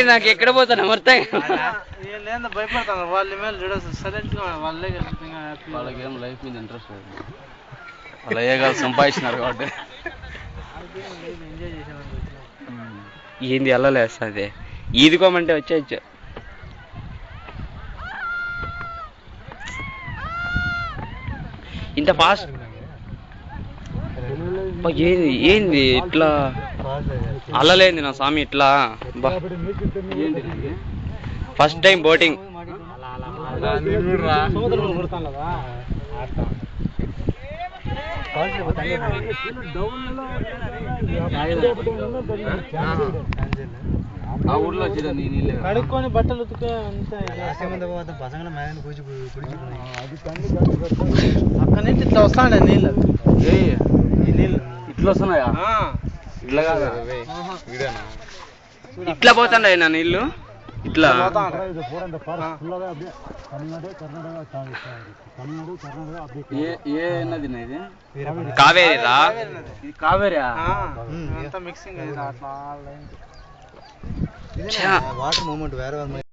నాకు ఎక్కడ పోతాను మొత్తం లేదా భయపడతాను వాళ్ళ మీద సైలెంట్ గా వాళ్ళే వాళ్ళకి ఏం లైఫ్ మీద ఇంట్రెస్ట్ లేదు వాళ్ళు అయ్యేగా సంపాదించినారు కాబట్టి ఎంజాయ్ చేసాను ఏంది వెళ్ళలేస్తుంది ఈదుకోమంటే వచ్చేయచ్చు ఇంత ఫాస్ట్ ఏంది ఏంది ఇట్లా అల్లలేంది నా స్వామి ఇట్లా ఫస్ట్ టైం బోటింగ్ ఆ ఊర్లో కడుక్కొని బట్టలు ఉతికే అక్కడి నుంచి ఇట్లా వస్తాండే నీళ్ళు ఇట్లా వస్తున్నాయా ఇట్లా కాదా ఇట్లా పోతాండే నా నీళ్ళు ఇట్లా ఏ నది ఇది కావేరీరా ఇది కావేరీ మిక్సింగ్ వాటర్ మూమెంట్ వేరే